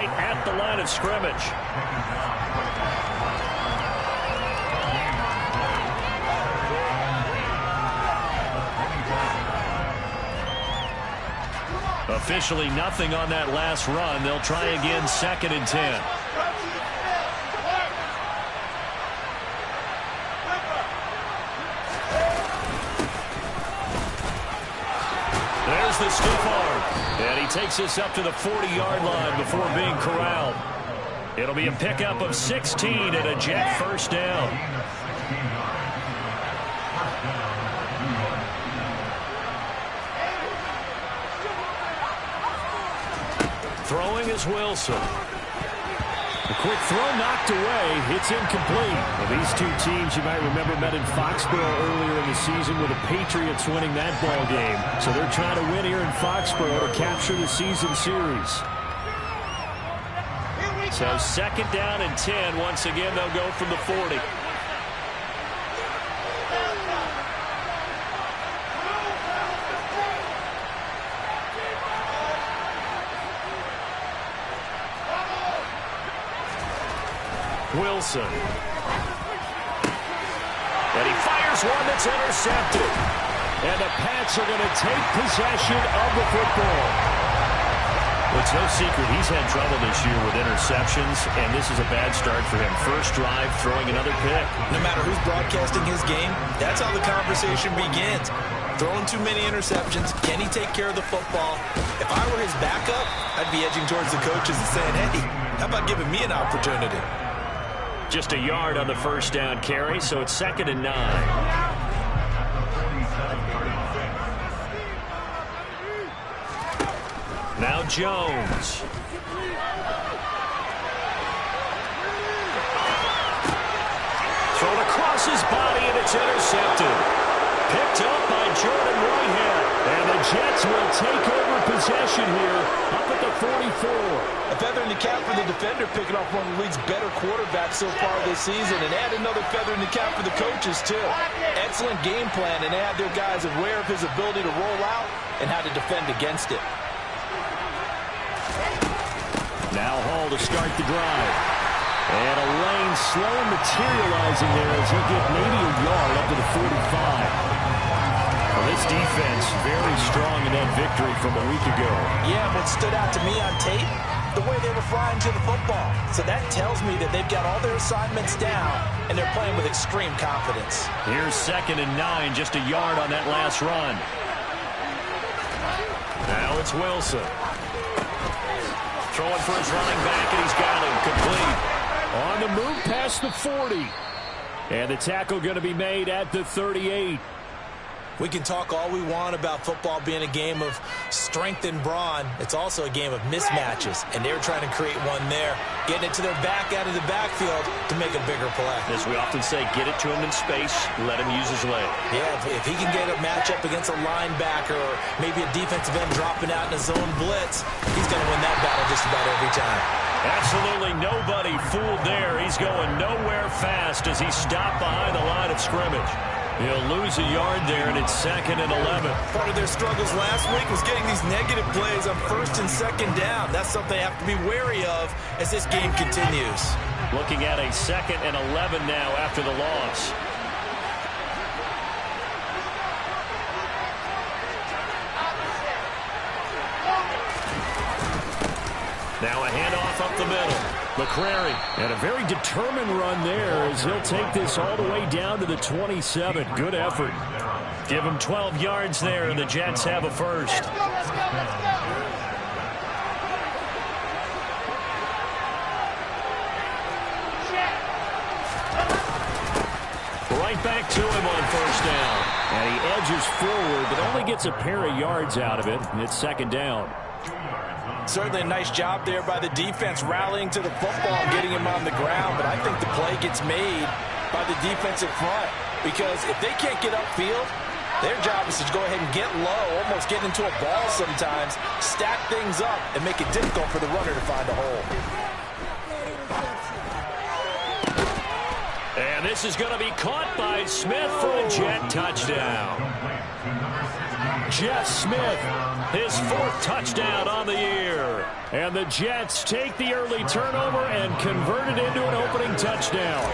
right at the line of scrimmage. Officially nothing on that last run. They'll try again, 2nd and 10. There's the stiff arm. And he takes us up to the 40-yard line before being corralled. It'll be a pickup of 16 and a Jet first down. Throwing is Wilson. A quick throw knocked away. It's incomplete. Well, these two teams, you might remember, met in Foxborough earlier in the season with the Patriots winning that ball game. So they're trying to win here in Foxborough to capture the season series. So 2nd down and 10. Once again, they'll go from the 40. Wilson. And he fires one that's intercepted. And the Pats are going to take possession of the football. Well, it's no secret he's had trouble this year with interceptions, and this is a bad start for him. First drive, throwing another pick. No matter who's broadcasting his game, that's how the conversation begins. Throwing too many interceptions. Can he take care of the football? If I were his backup, I'd be edging towards the coaches and saying, hey, how about giving me an opportunity? Just a yard on the first down carry, so it's 2nd and 9. Now Jones. Thrown across his body, and it's intercepted. Picked up by Jordan Whitehead. And the Jets will take over possession here up at the 44. A feather in the cap for the defender, picking off one of the league's better quarterbacks so far this season, and add another feather in the cap for the coaches, too. Excellent game plan, and add their guys aware of his ability to roll out and how to defend against it. Now Hall to start the drive. And a lane slow materializing there as he'll get maybe a yard up to the 45. Well, this defense very strong in that victory from a week ago. Yeah, what stood out to me on tape, the way they were flying to the football. So that tells me that they've got all their assignments down, and they're playing with extreme confidence. Here's 2nd and 9, just a yard on that last run. Now it's Wilson. Throwing for his running back, and he's got him complete. On the move past the 40. And the tackle going to be made at the 38. We can talk all we want about football being a game of strength and brawn. It's also a game of mismatches, and they're trying to create one there, getting it to their back out of the backfield to make a bigger play. As we often say, get it to him in space, let him use his leg. Yeah, if he can get a matchup against a linebacker or maybe a defensive end dropping out in a zone blitz, he's going to win that battle just about every time. Absolutely nobody fooled there. He's going nowhere fast as he's stopped behind the line of scrimmage. He'll lose a yard there, and it's 2nd and 11. Part of their struggles last week was getting these negative plays on 1st and 2nd down. That's something they have to be wary of as this game continues. Looking at a 2nd and 11 now after the loss. Now a handoff up the middle. McCrary. And a very determined run there as he'll take this all the way down to the 27. Good effort. Give him 12 yards there, and the Jets have a first. Right back to him on first down. And he edges forward, but only gets a pair of yards out of it. It's 2nd down. Certainly a nice job there by the defense rallying to the football and getting him on the ground, but I think the play gets made by the defensive front because if they can't get upfield, their job is to go ahead and get low, almost get into a ball sometimes, stack things up, and make it difficult for the runner to find a hole. And And this is going to be caught by Smith for a Jet touchdown. Jeff Smith, his 4th touchdown on the year. And the Jets take the early turnover and convert it into an opening touchdown.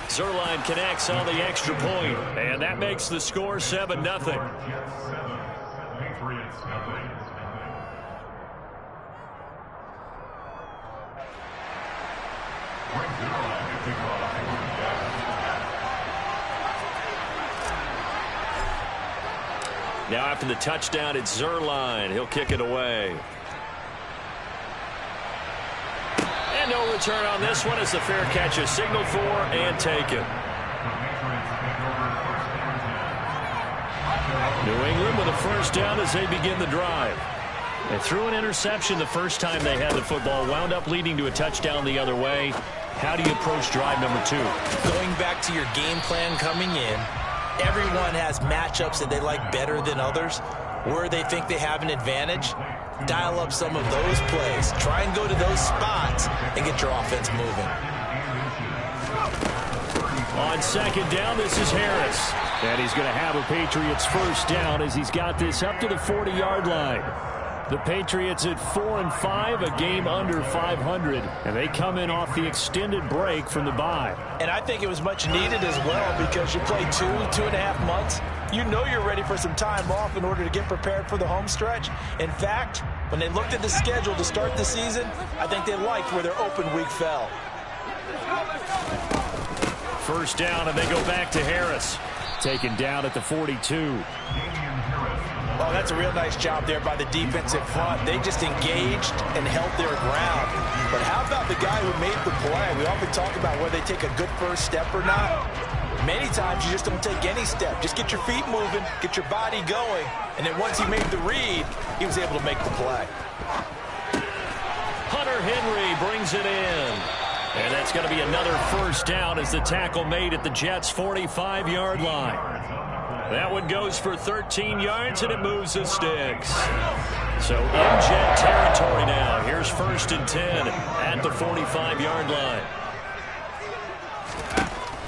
Zuerlein connects on the extra point, and that makes the score 7-0. Now after the touchdown, it's Zuerlein. He'll kick it away. And no return on this one as the fair catch is signaled for and taken. New England with a first down as they begin the drive. They threw an interception the first time they had the football, wound up leading to a touchdown the other way. How do you approach drive number 2? Going back to your game plan coming in, everyone has matchups that they like better than others, where they think they have an advantage. Dial up some of those plays. Try and go to those spots and get your offense moving. On second down, this is Harris. And he's going to have a Patriots first down as he's got this up to the 40-yard line. The Patriots at 4-5, a game under 500, and they come in off the extended break from the bye. And I think it was much needed as well because you play 2.5 months. You know you're ready for some time off in order to get prepared for the home stretch. In fact, when they looked at the schedule to start the season, I think they liked where their open week fell. First down, and they go back to Harris. Taken down at the 42. Oh, that's a real nice job there by the defensive front. They just engaged and held their ground. But how about the guy who made the play? We often talk about whether they take a good first step or not. Many times you just don't take any step. Just get your feet moving, get your body going, and then once he made the read, he was able to make the play. Hunter Henry brings it in. And that's going to be another first down as the tackle made at the Jets' 45-yard line. That one goes for 13 yards, and it moves the sticks. So in Jet territory now. Here's 1st and 10 at the 45-yard line.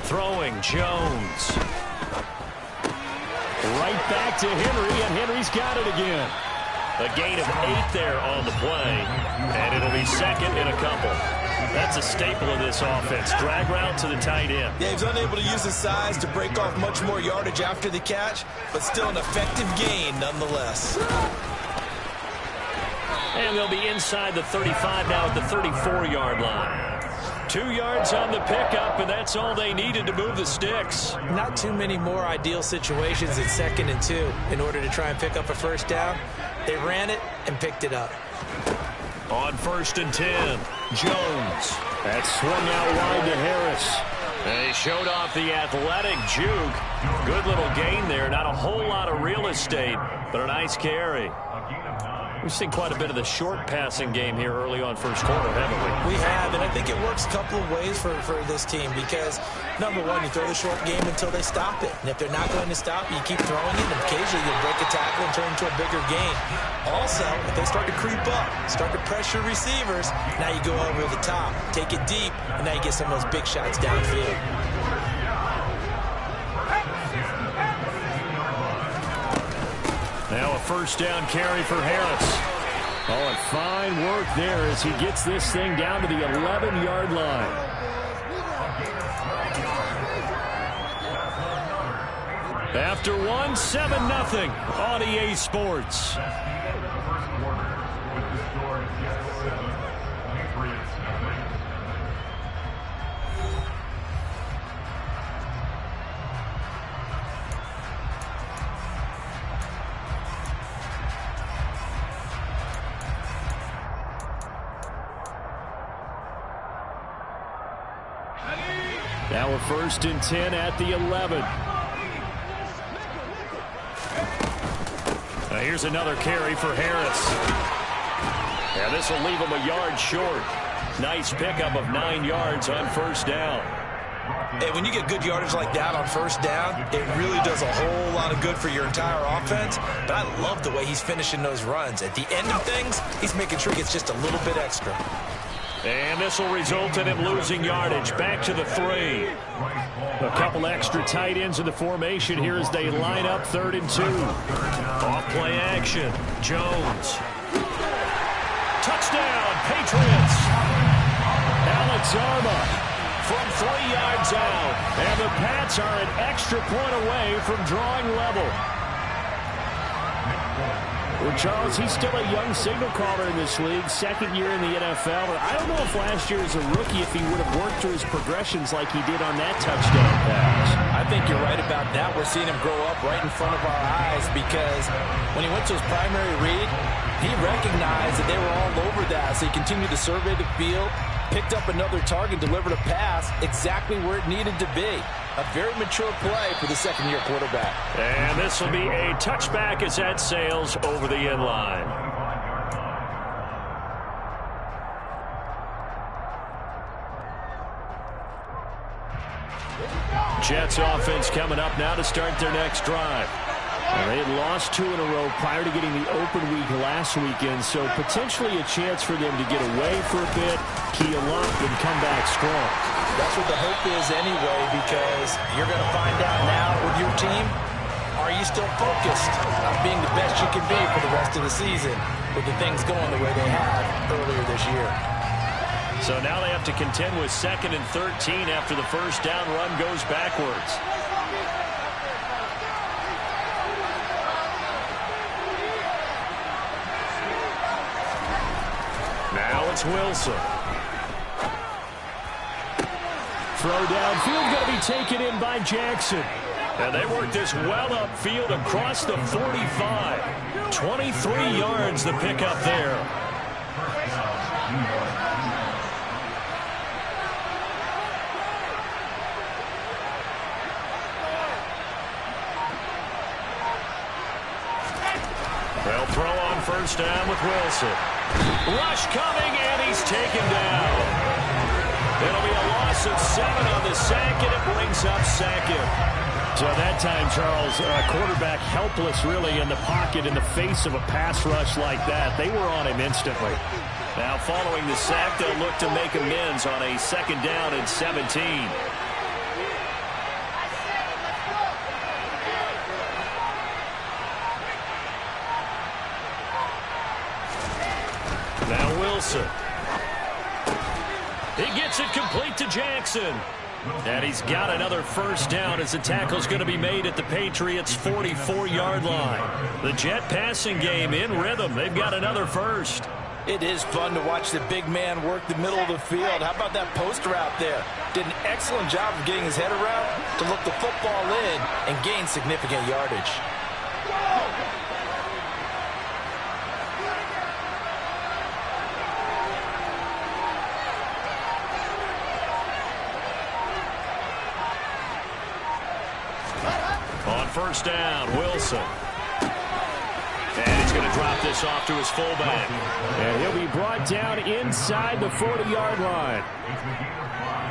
Throwing, Jones. Right back to Henry, and Henry's got it again. A gain of 8 there on the play, and it'll be second in a couple. That's a staple of this offense. Drag route to the tight end. Yeah, he's unable to use his size to break off much more yardage after the catch, but still an effective gain nonetheless. And they'll be inside the 35 now at the 34-yard line. 2 yards on the pickup, and that's all they needed to move the sticks. Not too many more ideal situations at 2nd and 2 in order to try and pick up a first down. They ran it and picked it up. On 1st and 10, Jones. That swung out wide to Harris. They showed off the athletic juke. Good little gain there. Not a whole lot of real estate, but a nice carry. We've seen quite a bit of the short passing game here early on first quarter, haven't we? We have, and I think it works a couple of ways for this team because, number one, you throw the short game until they stop it. And if they're not going to stop it, you keep throwing it, and occasionally you'll break a tackle and turn into a bigger gain. Also, if they start to creep up, start to pressure receivers, now you go over the top, take it deep, and now you get some of those big shots downfield. Now a first down carry for Harris. Oh, and fine work there as he gets this thing down to the 11-yard line. After 7-0 on EA Sports. Now a 1st and 10 at the 11. Now here's another carry for Harris. Yeah, this will leave him a yard short. Nice pickup of 9 yards on first down. Hey, when you get good yardage like that on first down, it really does a whole lot of good for your entire offense. But I love the way he's finishing those runs. At the end of things, he's making sure he gets just a little bit extra. And this will result in him losing yardage. Back to the 3. A couple extra tight ends in the formation here as they line up 3rd and 2. Off play action. Jones. Touchdown, Patriots. Alex Arma from 3 yards out. And the Pats are an extra point away from drawing level. Well, Charles, he's still a young signal caller in this league, 2nd year in the NFL. But I don't know if last year as a rookie, if he would have worked through his progressions like he did on that touchdown pass. I think you're right about that. We're seeing him grow up right in front of our eyes because when he went to his primary read, he recognized that they were all over that. So he continued to survey the field, picked up another target, delivered a pass exactly where it needed to be. A very mature play for the 2nd-year quarterback. And this will be a touchback as that sails over the end line. Jets offense coming up now to start their next drive. Well, they had lost 2 in a row prior to getting the open week last weekend, so potentially a chance for them to get away for a bit, keel up, and come back strong. That's what the hope is anyway, because you're going to find out now with your team, are you still focused on being the best you can be for the rest of the season with the things going the way they have earlier this year? So now they have to contend with 2nd and 13 after the first down run goes backwards. Now it's Wilson. Throw downfield going to be taken in by Jackson. And they work this well upfield across the 45. 23 yards the pickup there. They'll throw on first down with Wilson. Rush coming, and he's taken down. It'll be a loss of 7 on the sack, and it brings up 2nd. So that time, Charles, quarterback helpless really in the pocket in the face of a pass rush like that. They were on him instantly. Now following the sack, they'll look to make amends on a 2nd down and 17. Now Wilson. He gets it complete to Jackson. And he's got another first down as the tackle's going to be made at the Patriots' 44-yard line. The Jet passing game in rhythm. They've got another first. It is fun to watch the big man work the middle of the field. How about that post route there? Did an excellent job of getting his head around to look the football in and gain significant yardage. On first down, Wilson. And he's going to drop this off to his fullback. And he'll be brought down inside the 40-yard line.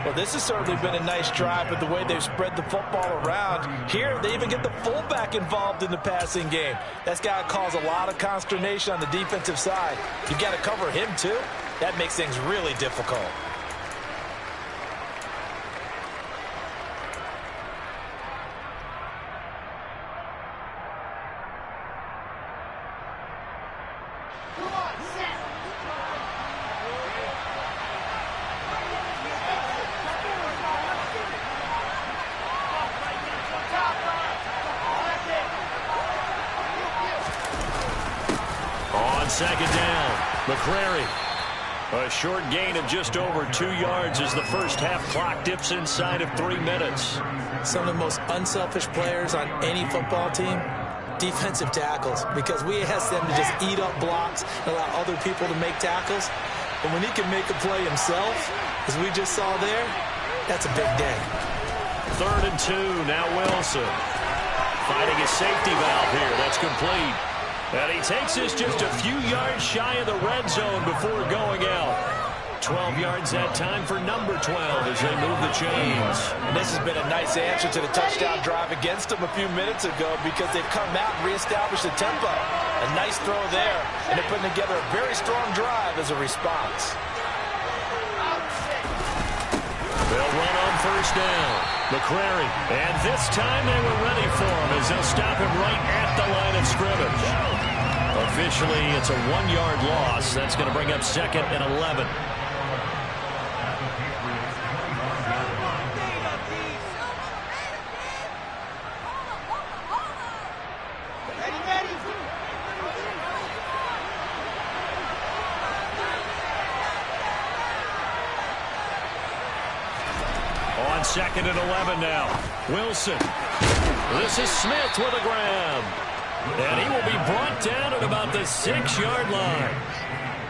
Well, this has certainly been a nice drive, but the way they've spread the football around. Here, they even get the fullback involved in the passing game. That's got to cause a lot of consternation on the defensive side. You've got to cover him, too. That makes things really difficult. On second down, McCrary. A short gain of just over 2 yards as the first half clock dips inside of 3 minutes. Some of the most unselfish players on any football team, defensive tackles, because we ask them to just eat up blocks and allow other people to make tackles. But when he can make a play himself, as we just saw there, that's a big day. 3rd and 2, now Wilson. Finding a safety valve here, that's complete. And he takes this just a few yards shy of the red zone before going out. 12 yards that time for number 12 as they move the chains. And this has been a nice answer to the touchdown drive against them a few minutes ago because they've come out and reestablished the tempo. A nice throw there, and they're putting together a very strong drive as a response. first down. McCrary. And this time they were ready for him as they'll stop him right at the line of scrimmage. Officially, it's a 1-yard loss. That's going to bring up 2nd and 11. On 2nd and 11 now. Wilson. This is Smith with a grab. And he will be brought down at about the 6-yard line.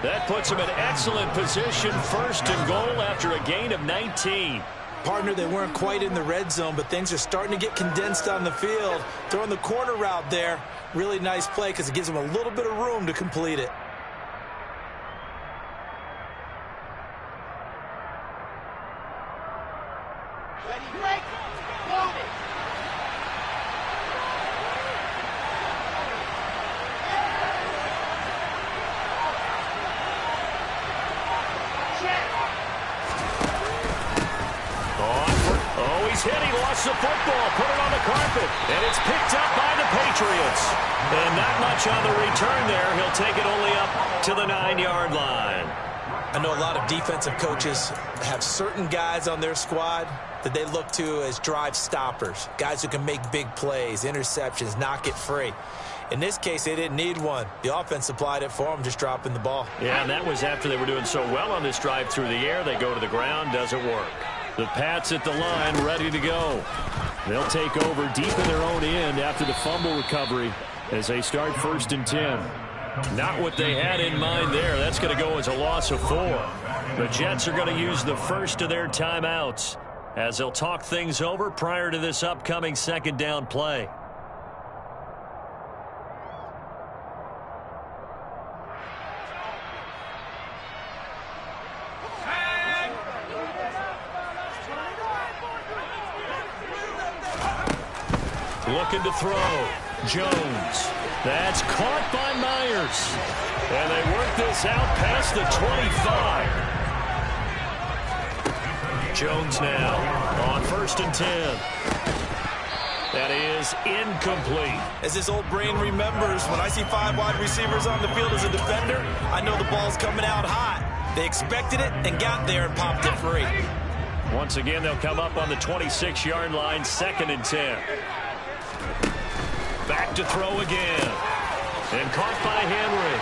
That puts him in excellent position, 1st and goal after a gain of 19. Partner, they weren't quite in the red zone, but things are starting to get condensed on the field. Throwing the corner route there, really nice play because it gives them a little bit of room to complete it. He's hit. He lost the football. Put it on the carpet. And it's picked up by the Patriots. And not much on the return there. He'll take it only up to the 9-yard line. I know a lot of defensive coaches have certain guys on their squad that they look to as drive stoppers. Guys who can make big plays, interceptions, knock it free. In this case, they didn't need one. The offense supplied it for them, just dropping the ball. Yeah, and that was after they were doing so well on this drive through the air. They go to the ground. Doesn't work. The Pats at the line, ready to go. They'll take over deep in their own end after the fumble recovery as they start 1st and 10. Not what they had in mind there. That's going to go as a loss of 4. The Jets are going to use the first of their timeouts as they'll talk things over prior to this upcoming 2nd down play. Looking to throw. Jones. That's caught by Myers. And they work this out past the 25. Jones now on 1st and 10. That is incomplete. As his old brain remembers, when I see 5 wide receivers on the field as a defender, I know the ball's coming out hot. They expected it and got there and popped it free. Once again, they'll come up on the 26-yard line, 2nd and 10. Back to throw again. And caught by Henry.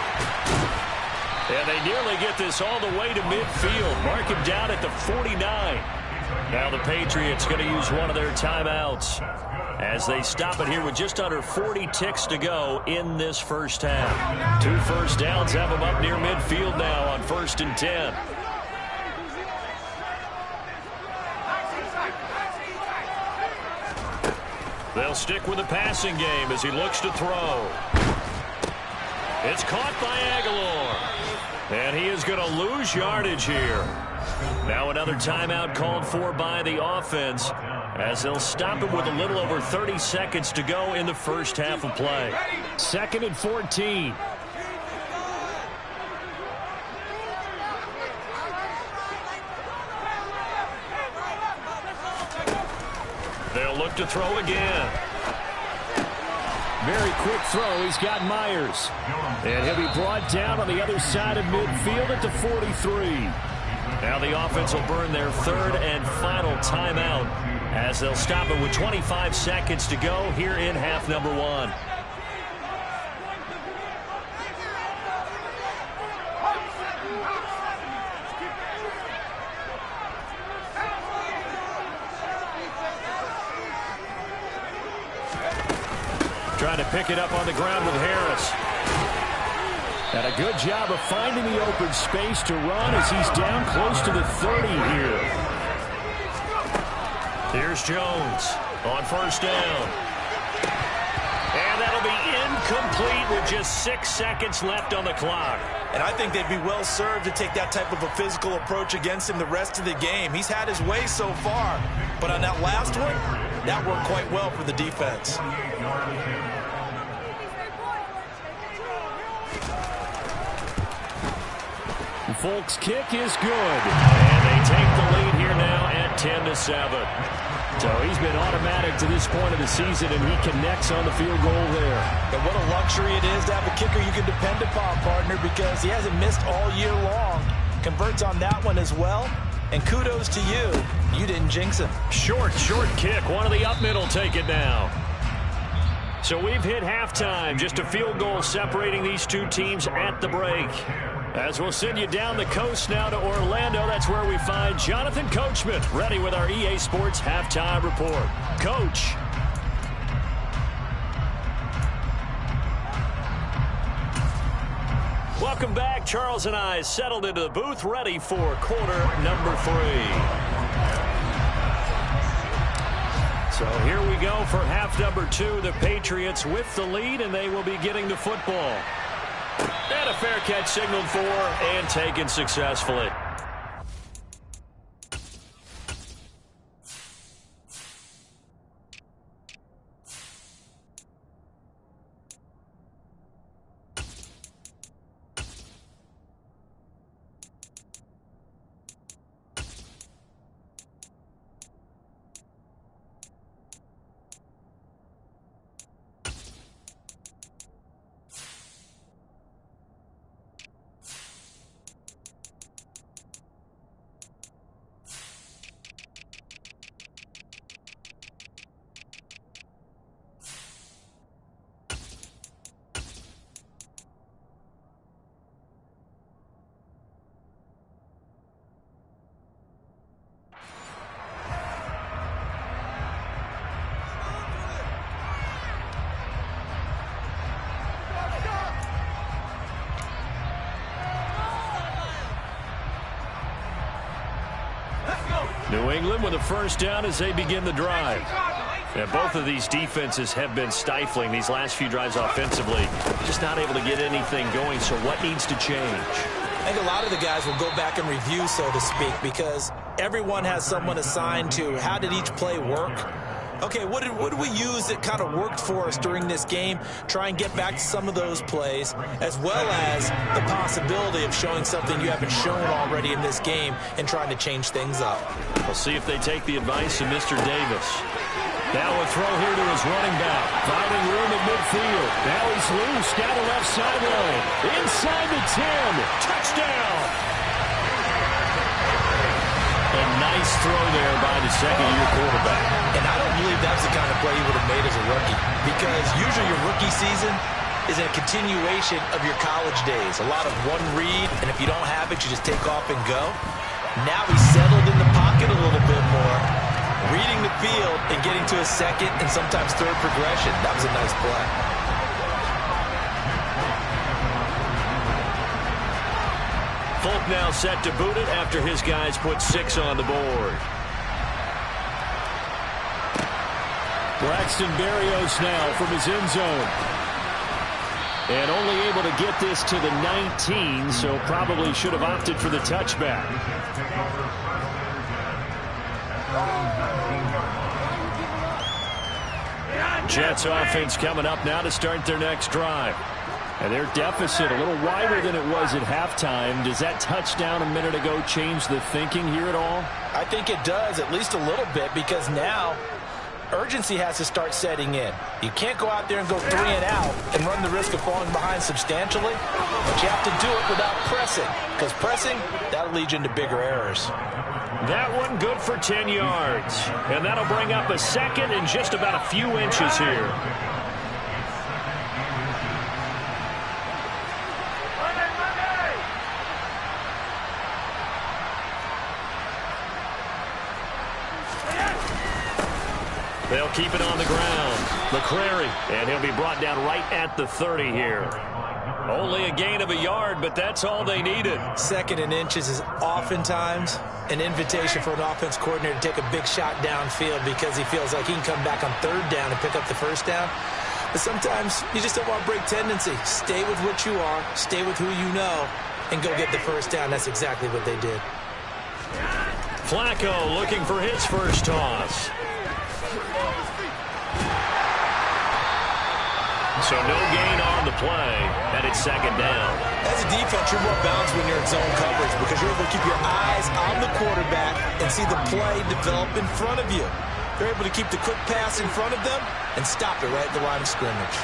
And they nearly get this all the way to midfield. Mark him down at the 49. Now the Patriots going to use one of their timeouts as they stop it here with just under 40 ticks to go in this first half. 2 first downs have them up near midfield now on 1st and 10. They'll stick with the passing game as he looks to throw. It's caught by Aguilar. And he is going to lose yardage here. Now another timeout called for by the offense as they'll stop him with a little over 30 seconds to go in the first half of play. 2nd and 14. They'll look to throw again. Very quick throw. He's got Myers. And he'll be brought down on the other side of midfield at the 43. Now the offense will burn their 3rd and final timeout as they'll stop it with 25 seconds to go here in half number 1. Trying to pick it up on the ground with Harris. And a good job of finding the open space to run as he's down close to the 30 here. Here's Jones on 1st down. And that'll be incomplete with just 6 seconds left on the clock. And I think they'd be well served to take that type of a physical approach against him the rest of the game. He's had his way so far. But on that last one, that worked quite well for the defense. Folks' kick is good. And they take the lead here now at 10-7. to 7. So he's been automatic to this point of the season, and he connects on the field goal there. And what a luxury it is to have a kicker you can depend upon, partner, because he hasn't missed all year long. Converts on that one as well. And kudos to you. You didn't jinx him. Short kick. One of the up middle take it now. So we've hit halftime. Just a field goal separating these two teams at the break. As we'll send you down the coast now to Orlando, that's where we find Jonathan Coachman ready with our EA Sports Halftime Report. Coach. Welcome back. Charles and I settled into the booth, ready for quarter number 3. So here we go for half number 2. The Patriots with the lead, and they will be getting the football. And a fair catch signaled for and taken successfully. New England with a first down as they begin the drive. And both of these defenses have been stifling these last few drives offensively. Just not able to get anything going, so what needs to change? I think a lot of the guys will go back and review, so to speak, because everyone has someone assigned to how did each play work. Okay, what did we use that kind of worked for us during this game? Try and get back to some of those plays, as well as the possibility of showing something you haven't shown already in this game and trying to change things up. We'll see if they take the advice of Mr. Davis. Now a throw here to his running back. Finding room at midfield. Now he's loose down the left sideline. Inside the 10. Touchdown. A nice throw there by the second-year quarterback. And I don't believe that's the kind of play he would have made as a rookie, because usually your rookie season is a continuation of your college days. A lot of one read, and if you don't have it, you just take off and go. Now he's settled in the pocket a little bit more, reading the field and getting to a second and sometimes third progression. That was a nice play. Folk now set to boot it after his guys put 6 on the board. Braxton Berrios now from his end zone. And only able to get this to the 19, so probably should have opted for the touchback. Jets offense coming up now to start their next drive. And their deficit a little wider than it was at halftime. Does that touchdown a minute ago change the thinking here at all? I think it does, at least a little bit, because now urgency has to start setting in. You can't go out there and go 3 and out and run the risk of falling behind substantially, but you have to do it without pressing, because pressing, that'll lead you into bigger errors. That one good for 10 yards. And that'll bring up a second and just about a few inches here. They'll keep it on the ground. McCrary, and he'll be brought down right at the 30 here. Only a gain of a yard, but that's all they needed. Second and inches is oftentimes an invitation for an offense coordinator to take a big shot downfield because he feels like he can come back on third down and pick up the first down. But sometimes you just don't want to break tendency. Stay with what you are, stay with who you know, and go get the first down. That's exactly what they did. Flacco looking for his first toss. So no gain on the play, and it's second down. As a defense, you're more balanced when you're in zone coverage because you're able to keep your eyes on the quarterback and see the play develop in front of you. You're able to keep the quick pass in front of them and stop it right at the line of scrimmage.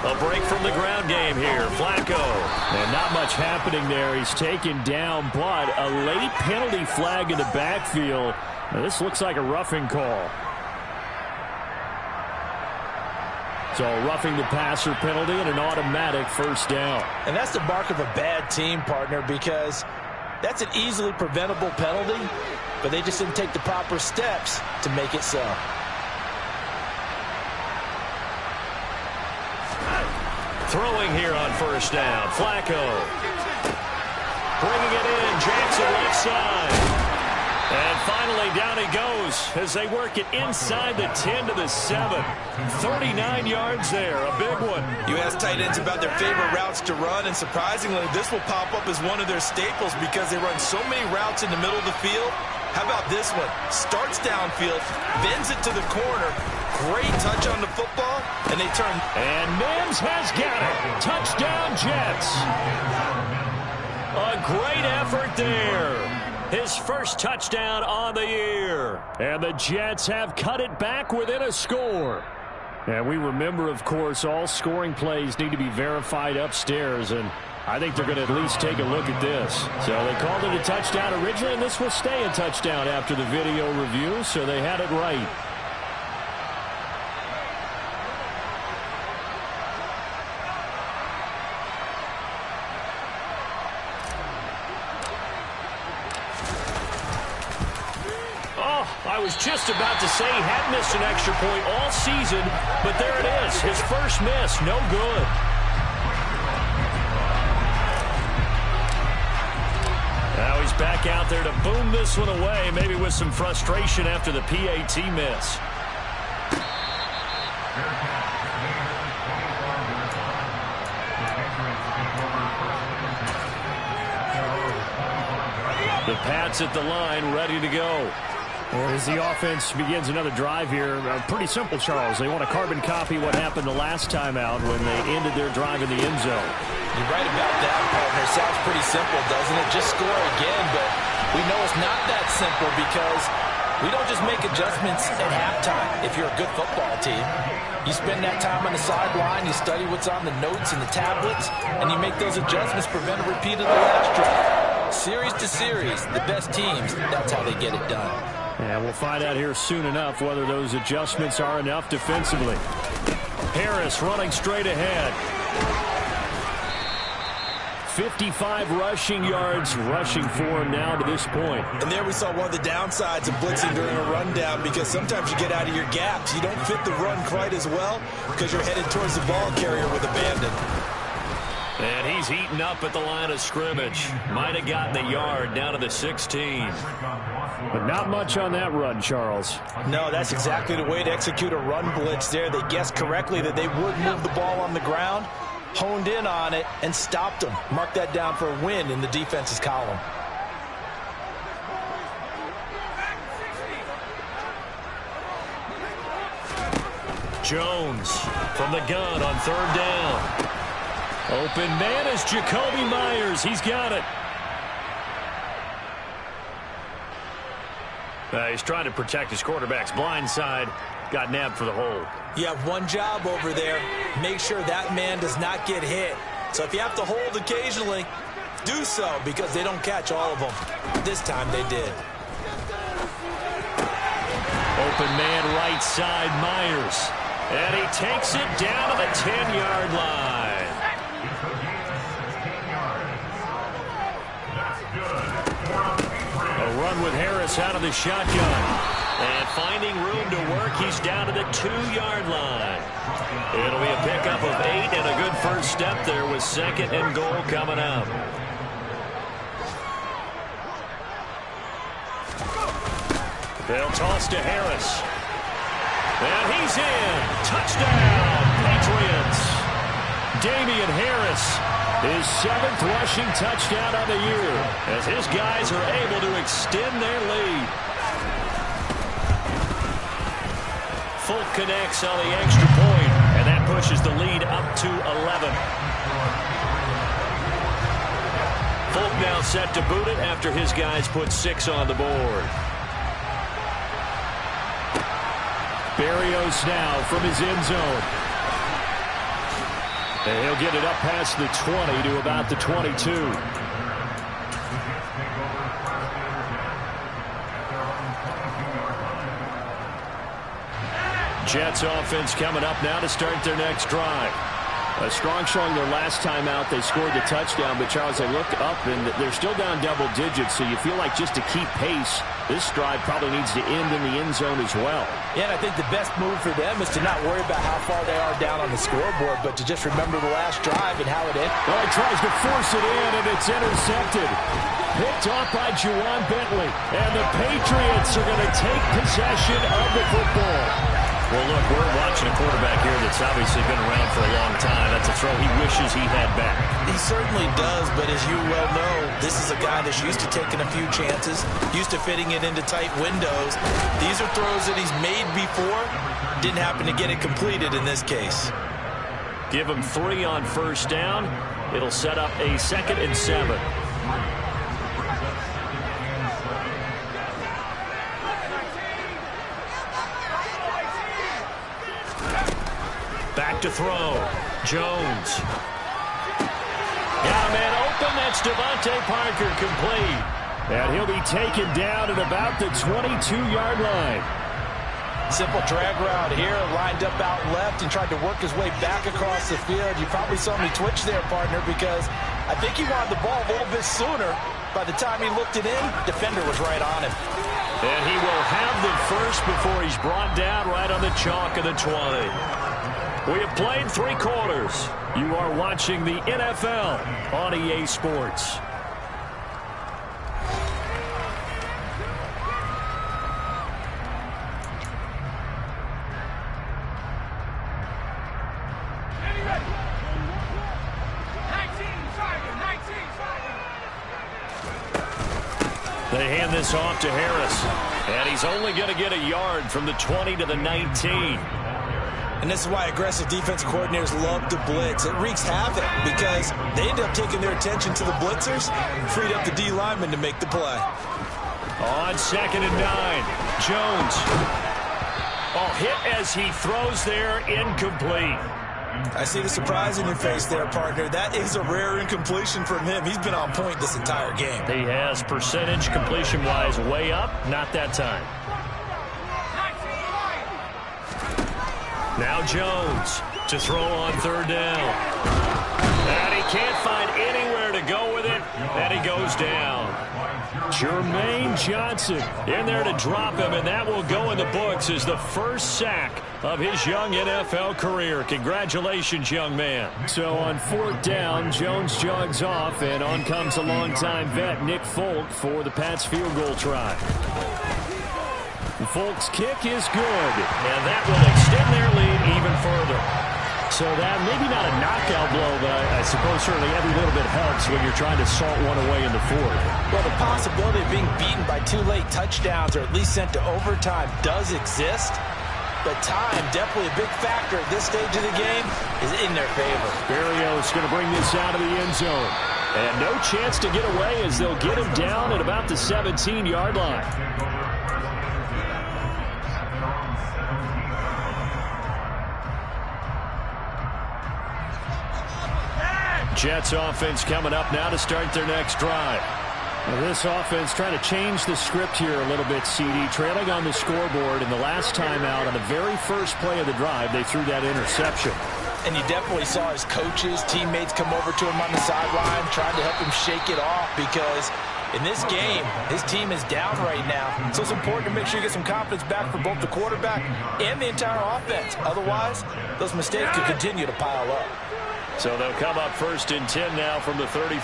A break from the ground game here. Flacco. And not much happening there. He's taken down, but a late penalty flag in the backfield. Now, this looks like a roughing call. So roughing the passer penalty and an automatic first down. And that's the mark of a bad team, partner, because that's an easily preventable penalty, but they just didn't take the proper steps to make it so. Throwing here on first down. Flacco. Bringing it in. Jackson left side. And finally down he goes as they work it inside the 10 to the 7. 39 yards there. A big one. You ask tight ends about their favorite routes to run, and surprisingly, this will pop up as one of their staples because they run so many routes in the middle of the field. How about this one? Starts downfield, bends it to the corner. Great touch on the football, and they turn. And Mims has got it. Touchdown, Jets. A great effort there. His first touchdown on the year. And the Jets have cut it back within a score. And we remember, of course, all scoring plays need to be verified upstairs, and I think they're going to at least take a look at this. So they called it a touchdown originally, and this will stay a touchdown after the video review, so they had it right. I was just about to say he had missed an extra point all season, but there it is. His first miss, no good. Now he's back out there to boom this one away, maybe with some frustration after the PAT miss. The Pats at the line, ready to go. Well, as the offense begins another drive here, pretty simple, Charles. They want to carbon copy what happened the last time out when they ended their drive in the end zone. You're right about that, partner. Sounds pretty simple, doesn't it? Just score again, but we know it's not that simple because we don't just make adjustments at halftime if you're a good football team. You spend that time on the sideline, you study what's on the notes and the tablets, and you make those adjustments, prevent a repeat of the last drive. Series to series, the best teams, that's how they get it done. And we'll find out here soon enough whether those adjustments are enough defensively. Harris running straight ahead. 55 rushing yards rushing for him now to this point. And there we saw one of the downsides of blitzing during a rundown because sometimes you get out of your gaps. You don't fit the run quite as well because you're headed towards the ball carrier with abandon. And he's eaten up at the line of scrimmage. Might have gotten the yard down to the 16. But not much on that run, Charles. No, that's exactly the way to execute a run blitz there. They guessed correctly that they would move the ball on the ground, honed in on it, and stopped them. Mark that down for a win in the defense's column. Jones from the gun on third down. Open man is Jacoby Myers. He's got it. He's trying to protect his quarterback's blind side. Got nabbed for the hold. You have one job over there. Make sure that man does not get hit. So if you have to hold occasionally, do so because they don't catch all of them. This time they did. Open man right side, Myers. And he takes it down to the 10-yard line. A run with Harris out of the shotgun. And finding room to work, he's down to the 2-yard line. It'll be a pickup of 8 and a good first step there with second and goal coming up. They'll toss to Harris. And he's in. Touchdown, Patriots. Damian Harris, his 7th rushing touchdown on the year, as his guys are able to extend their lead. Folk connects on the extra point, and that pushes the lead up to 11. Folk now set to boot it after his guys put 6 on the board. Berrios now from his end zone. And he'll get it up past the 20 to about the 22. Jets offense coming up now to start their next drive. A strong showing their last time out. They scored the touchdown, but Charles, they look up and they're still down double digits, so you feel like just to keep pace, this drive probably needs to end in the end zone as well. Yeah, and I think the best move for them is to not worry about how far they are down on the scoreboard, but to just remember the last drive and how it ended. Well, he tries to force it in, and it's intercepted. Picked off by Juwan Bentley, and the Patriots are going to take possession of the football. Well, look, we're watching a quarterback here that's obviously been around for a long time. That's a throw he wishes he had back. He certainly does, but as you well know, this is a guy that's used to taking a few chances, used to fitting it into tight windows. These are throws that he's made before. Didn't happen to get it completed in this case. Give him 3 on first down. It'll set up a 2nd and 7. Back to throw. Jones. Got a man open. That's Devontae Parker, complete. And he'll be taken down at about the 22-yard line. Simple drag route here, lined up out left and tried to work his way back across the field. You probably saw me twitch there, partner, because I think he wanted the ball a little bit sooner. By the time he looked it in, defender was right on him. And he will have the first before he's brought down right on the chalk of the 20. We have played 3 quarters. You are watching the NFL on EA Sports. They hand this off to Harris. And he's only going to get a yard from the 20 to the 19. And this is why aggressive defensive coordinators love to blitz. It wreaks havoc because they end up taking their attention to the blitzers, freed up the D lineman to make the play. On 2nd and 9, Jones. Oh, hit as he throws there, incomplete. I see the surprise in your face there, partner. That is a rare incompletion from him. He's been on point this entire game. He has, percentage completion-wise way up, not that time. Now Jones to throw on 3rd down. And he can't find anywhere to go with it, and he goes down. Jermaine Johnson in there to drop him, and that will go in the books as the first sack of his young NFL career. Congratulations, young man. So on 4th down, Jones jogs off, and on comes a longtime vet, Nick Folk, for the Pats field goal try. Folk's kick is good, and that will extend their lead even further. So that maybe not a knockout blow, but I suppose certainly every little bit helps when you're trying to salt one away in the 4th. Well, the possibility of being beaten by 2 late touchdowns or at least sent to overtime does exist, but time, definitely a big factor at this stage of the game, is in their favor. Berrios going to bring this out of the end zone. And no chance to get away as they'll get him down at about the 17-yard line. Jets offense coming up now to start their next drive. Well, this offense trying to change the script here a little bit, CD. Trailing on the scoreboard, and the last time out on the very first play of the drive, they threw that interception. And you definitely saw his coaches, teammates come over to him on the sideline, trying to help him shake it off because in this game, his team is down right now. So it's important to make sure you get some confidence back for both the quarterback and the entire offense. Otherwise, those mistakes could continue to pile up. So they'll come up 1st and 10 now from the 33.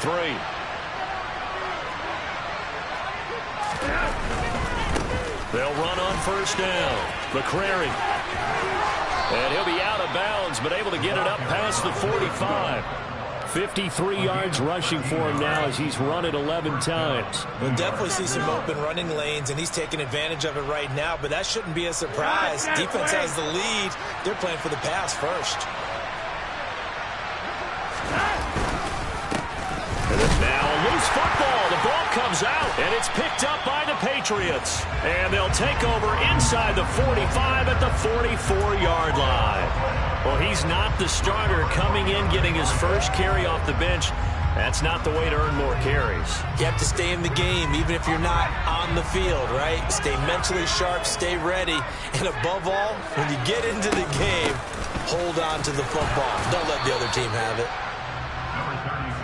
They'll run on 1st down. McCrary. And he'll be out of bounds, but able to get it up past the 45. 53 yards rushing for him now as he's run it 11 times. We'll definitely see some open running lanes, and he's taking advantage of it right now, but that shouldn't be a surprise. Defense has the lead. They're playing for the pass first. Now a loose football. The ball comes out, and it's picked up by the Patriots. And they'll take over inside the 45 at the 44-yard line. Well, he's not the starter coming in, getting his first carry off the bench. That's not the way to earn more carries. You have to stay in the game, even if you're not on the field, right? Stay mentally sharp, stay ready, and above all, when you get into the game, hold on to the football. Don't let the other team have it.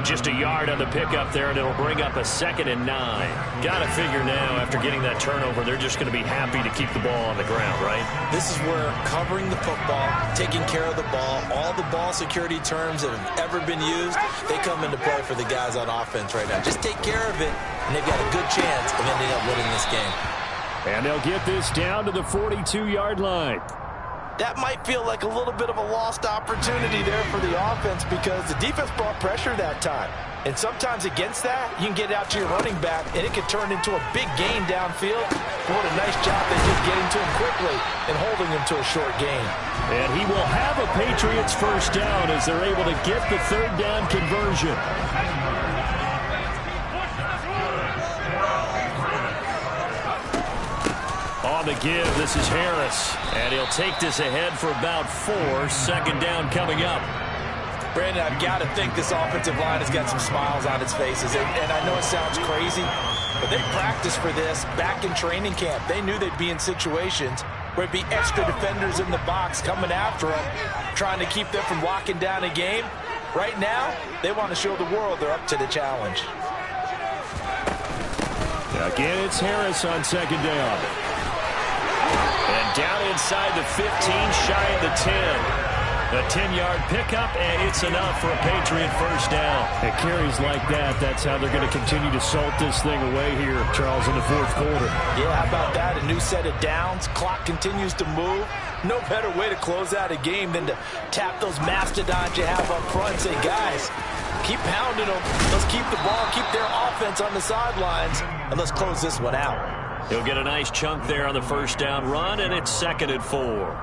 Just a yard on the pickup there, and it'll bring up a 2nd and 9. Got to figure now, after getting that turnover, they're just going to be happy to keep the ball on the ground, right? This is where covering the football, taking care of the ball, all the ball security terms that have ever been used, they come into play for the guys on offense right now. Just take care of it, and they've got a good chance of ending up winning this game. And they'll get this down to the 42-yard line. That might feel like a little bit of a lost opportunity there for the offense because the defense brought pressure that time. And sometimes against that, you can get out to your running back, and it could turn into a big gain downfield. What a nice job they did getting to him quickly and holding him to a short gain. And he will have a Patriots first down as they're able to get the 3rd down conversion. On the give, this is Harris. And he'll take this ahead for about 4. 2nd down coming up. Brandon, I've got to think this offensive line has got some smiles on its faces. And I know it sounds crazy, but they practiced for this back in training camp. They knew they'd be in situations where it'd be extra defenders in the box coming after them, trying to keep them from locking down a game. Right now, they want to show the world they're up to the challenge. Again, it's Harris on 2nd down. And down inside the 15, shy of the 10. A 10-yard pickup, and it's enough for a Patriot first down. At carries like that, that's how they're going to continue to salt this thing away here, Charles, in the 4th quarter. Yeah, how about that? A new set of downs. Clock continues to move. No better way to close out a game than to tap those mastodons you have up front and say, guys, keep pounding them. Let's keep the ball, keep their offense on the sidelines, and let's close this one out. He'll get a nice chunk there on the first down run, and it's 2nd and 4.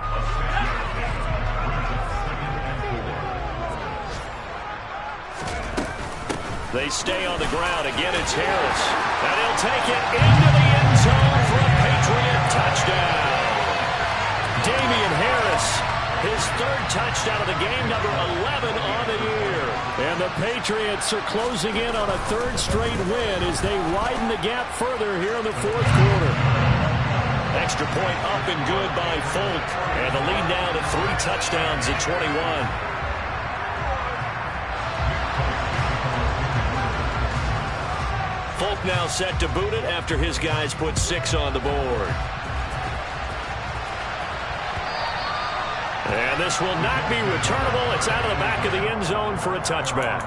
They stay on the ground. Again, it's Harris. And he'll take it into the end zone for a Patriot touchdown. Damian Harris, his 3rd touchdown of the game, number 11 on the year. And the Patriots are closing in on a 3rd straight win as they widen the gap further here in the 4th quarter. Extra point up and good by Folk. And the lead now to 3 touchdowns at 21. Folk now set to boot it after his guys put 6 on the board. And this will not be returnable. It's out of the back of the end zone for a touchback.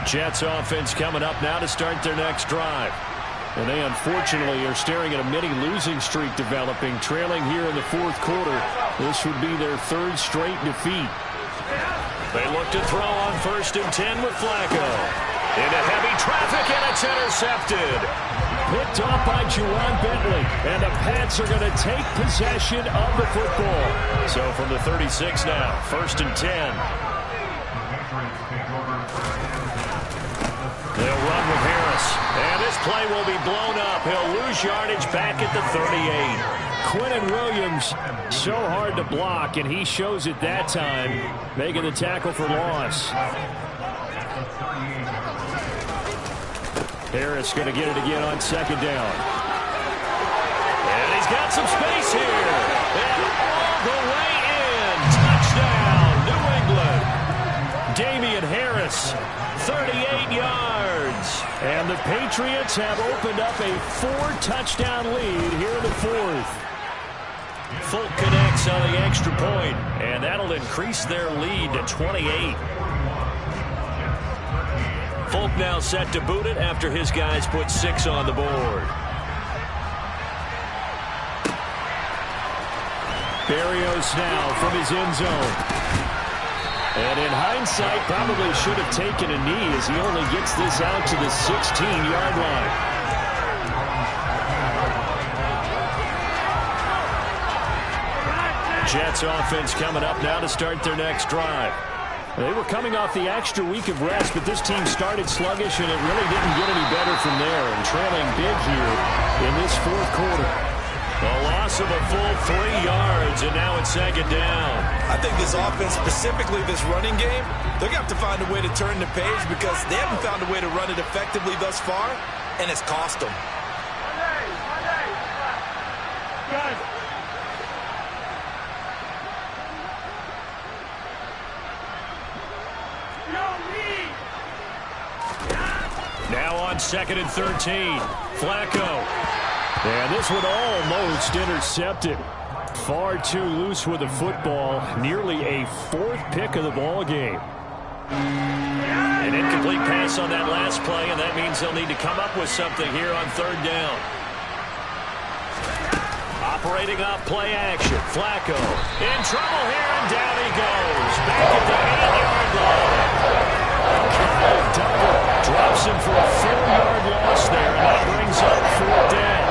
Jets offense coming up now to start their next drive. And they unfortunately are staring at a mini losing streak developing, trailing here in the 4th quarter. This would be their 3rd straight defeat. They look to throw on 1st and 10 with Flacco. Into heavy traffic, and it's intercepted. Picked off by Juwan Bentley. And the Pats are going to take possession of the football. So from the 36 now, 1st and 10. They'll run with Harris. And this play will be blown up. He'll lose yardage back at the 38. Quinnen Williams, so hard to block, and he shows it that time, making the tackle for loss. Harris going to get it again on 2nd down. And he's got some space here. And all the way in. Touchdown, New England. Damian Harris, 38 yards. And the Patriots have opened up a 4-touchdown lead here in the 4th. Folk connects on the extra point, and that'll increase their lead to 28. Folk now set to boot it after his guys put 6 on the board. Berrios now from his end zone. And in hindsight, probably should have taken a knee as he only gets this out to the 16-yard line. Jets offense coming up now to start their next drive. They were coming off the extra week of rest, but this team started sluggish, and it really didn't get any better from there, and trailing big here in this fourth quarter. A loss of a full 3 yards, and now it's second down. I think this offense, specifically this running game, they're going to have to find a way to turn the page because they haven't found a way to run it effectively thus far, and it's cost them. Now on 2nd and 13, Flacco. And this one almost intercepted. Far too loose with the football. Nearly a 4th pick of the ball game. An incomplete pass on that last play, and that means they'll need to come up with something here on 3rd down. Operating off play action. Flacco in trouble here, and down he goes. Back at the 8-yard line. Kyle Duggar drops him for a 4-yard loss there, and that brings up 4th down.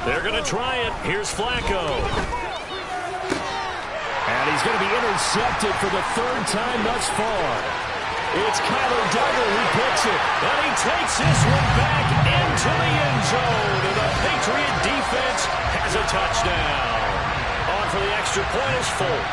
They're going to try it. Here's Flacco. And he's going to be intercepted for the 3rd time thus far. It's Kyler Duggar who picks it. And he takes this one back into the end zone. And the Patriot defense has a touchdown. On for the extra point is Folk.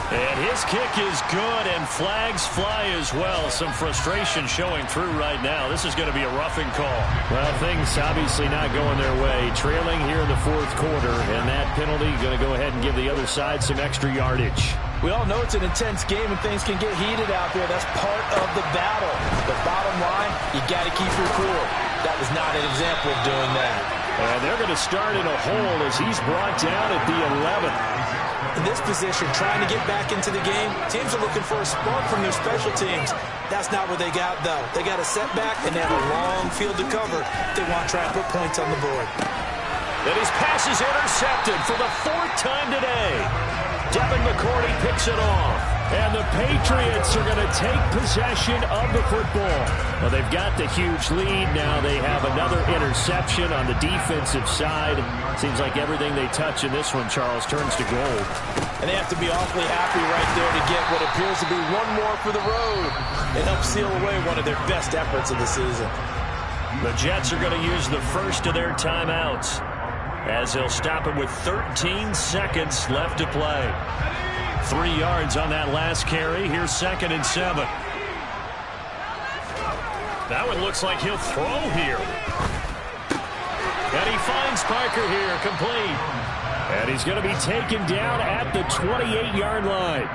And his kick is good, and flags fly as well. Some frustration showing through right now. This is going to be a roughing call. Well, things obviously not going their way. Trailing here in the 4th quarter, and that penalty going to go ahead and give the other side some extra yardage. We all know it's an intense game, and things can get heated out there. That's part of the battle. The bottom line, you got to keep your cool. That was not an example of doing that. And they're going to start in a hole as he's brought down at the 11th. In this position, trying to get back into the game, teams are looking for a spark from their special teams. That's not what they got, though. They got a setback, and they have a long field to cover. They want to try and put points on the board. And his pass is intercepted for the 4th time today. Devin McCourty picks it off. And the Patriots are going to take possession of the football. Well, they've got the huge lead. Now they have another interception on the defensive side. Seems like everything they touch in this one, Charles, turns to gold. And they have to be awfully happy right there to get what appears to be one more for the road. It helps seal away one of their best efforts of the season. The Jets are going to use the first of their timeouts as they'll stop it with 13 seconds left to play. 3 yards on that last carry. Here's 2nd and 7. That one looks like he'll throw here. And he finds Parker here, complete. And he's going to be taken down at the 28-yard line.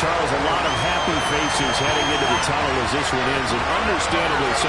Charles, a lot of happy faces heading into the tunnel as this one ends, and understandably so.